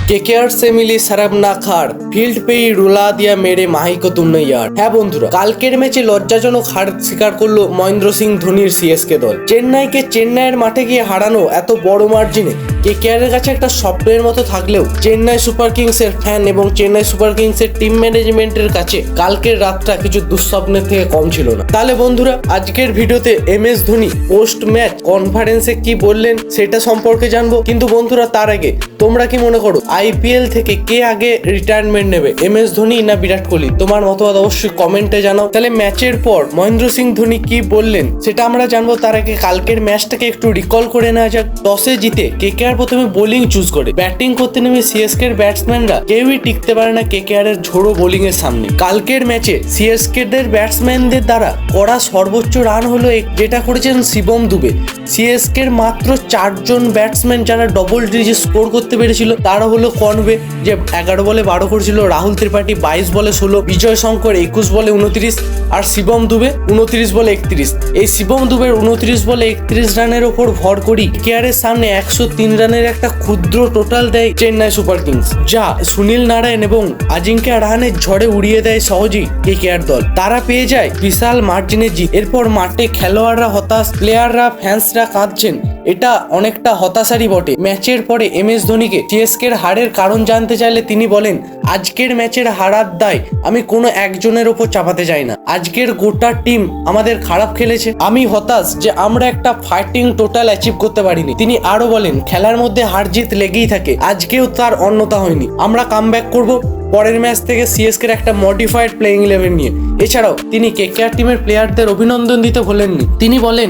KKR से मिली शर्मनाक field পেয়ে রুলা দিয়া মেরে মাহিকো তুমনে ইয়ার। হ্যাঁ বন্ধুরা, কালকের ম্যাচে লজ্জাজনক হার স্বীকার করলো মহেন্দ্র সিং ধোনির সিএসকে দল। চেন্নাইকে চেন্নাইয়ের মাঠে গিয়ে হারানো এত বড় মার্জিনে কেকেআর এর কাছে একটা স্বপ্নের মতো থাকলেও চেন্নাই সুপার কিংস এর ফ্যান এবং চেন্নাই সুপার কিংস এর টিম ম্যানেজমেন্টের কাছে কালকের রাতটা কিছু দুঃস্বপ্নের থেকে কম ছিল না। তাহলে বন্ধুরা, আজকের ভিডিওতে এমএস ধোনি পোস্ট ম্যাচ কনফারেন্সে কি বললেন সেটা সম্পর্কে জানবো। কিন্তু বন্ধুরা, তার আগে তোমরা কি মনে করো আইপিএল থেকে কে আগে রিটায়ারমেন্ট নেবে, এমএস ধোনি না বিরাট কোহলি? তোমার মতবাদ অবশ্যই কমেন্টে জানাও। তাহলে ম্যাচের পর মহেন্দ্র সিং ধোনি কি বললেন সেটা আমরা জানবো। তার আগে কালকের ম্যাচটাকে একটু রিকল করে নেওয়া যাক। টসে জিতে কেকেআর প্রথমে বোলিং চুজ করে ব্যাটিং করতে নেমে সিএসকে এর ব্যাটসম্যানরা কেউই টিকতে পারে না কেকেআর এর ঝোড়ো বোলিং এর সামনে। কালকের ম্যাচে সিএসকে দের ব্যাটসম্যানদের দ্বারা করা সর্বোচ্চ রান হলো যেটা করেছেন শিবম দুবে। সিএসকে এর মাত্র 4 জন ব্যাটসম্যান যারা ডবল ডিজিট স্কোর করতে পেরেছিল তারা হলো কনওয়ে, যে 11 বলে 12 করেছিল, রাহুল ত্রিপাঠী 22 বলে 16, বিজয় শঙ্কর 21 বলে 29 আর শিবম দুবে 29 বলে 31। এই শিবম দুবের 29 বলে 31 রানের ওপর ভর করি কেকেআর এর সামনে 103 রানের একটা ক্ষুদ্র টোটাল দেয় চেন্নাই সুপার কিংস, যা সুনীল নারায়ণ এবং আজিঙ্ক্য রাহানের ঝড়ে উড়িয়ে দেয় সহজেই কেকেআর দল। তারা পেয়ে যায় বিশাল মার্জিনের জিত। এরপর মাঠে খেলোয়াড়রা হতাশ, প্লেয়াররা ফ্যান্সরা কাঁদছেন। এটা অনেকটা হতাশারই বটে। ম্যাচের পরে এমএস ধোনিকে সিএসকে এর হারের কারণ জানতে চাইলে তিনি বলেন, আজকের ম্যাচের হারার দায় আমি কোনো একজনের ওপর চাপাতে চাই না। আজকের গোটা টিম আমাদের খারাপ খেলেছে। আমি হতাশ যে আমরা একটা ফাইটিং টোটাল অ্যাচিভ করতে পারিনি। তিনি আরো বলেন, খেলার মধ্যে হার জিত লেগেই থাকে, আজকেও তার অন্যতা হয়নি। আমরা কামব্যাক করব পরের ম্যাচ থেকে সিএসকে একটা মডিফাইড প্লেইং ইলেভেন নিয়ে। এছাড়াও তিনি কেকেআর টিমের প্লেয়ারদের অভিনন্দন দিতে ভোলেননি। তিনি বলেন,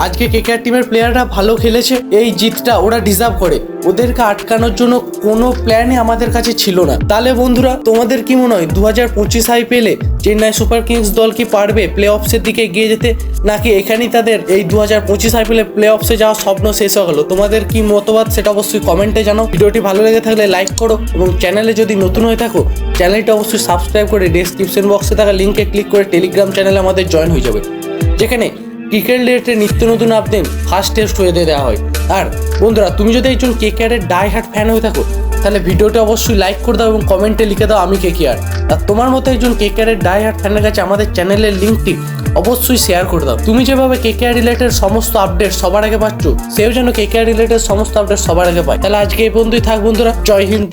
আজকে কেকেআর টিমের প্লেয়াররা ভালো খেলেছে, এই জিতটা ওরা ডিজার্ভ করে, ওদেরকে আটকানোর জন্য কোনো প্ল্যানই আমাদের কাছে ছিল না। তাহলে বন্ধুরা, তোমাদের কি মনে হয় 2025 আইপিএলে চেন্নাই সুপার কিংস দল কি পারবে প্লে অফসের দিকে এগিয়ে যেতে, নাকি এখানেই তাদের এই 2025 আইপিএলে প্লে অফসে যাওয়ার স্বপ্ন শেষ হয়ে গেল? তোমাদের কি মতবাদ সেটা অবশ্যই কমেন্টে জানাও। ভিডিওটি ভালো লেগে থাকলে লাইক করো এবং চ্যানেলে যদি নতুন হয়ে থাকো চ্যানেলটা অবশ্যই সাবস্ক্রাইব করে ডেসক্রিপশন বক্সে থাকা লিঙ্কে ক্লিক করে টেলিগ্রাম চ্যানেলে আমাদের জয়েন হয়ে যাবে, যেখানে ক্রিকেট রিলেটেড নিত্য নতুন আপডেট ফার্স্ট টেস্ট হয়ে দেওয়া হয়। আর বন্ধুরা, তুমি যদি একজন কেকেআর এর ডাই হার্ট ফ্যান হয়ে থাকো তাহলে ভিডিওটা অবশ্যই লাইক করে দাও এবং কমেন্টে লিখে দাও আমি কেকেআর। আর তোমার মতো একজন কেকেআর এর ডাই হার্ট ফ্যানের কাছে আমাদের চ্যানেলের লিঙ্কটি অবশ্যই শেয়ার করে দাও। তুমি যেভাবে কেকেআর রিলেটেড সমস্ত আপডেট সবার আগে পাচ্ছ, সেও যেন কেকেআর রিলেটেড সমস্ত আপডেট সবার আগে পায়। তাহলে আজকে এই পর্যন্তই থাক বন্ধুরা। জয় হিন্দ।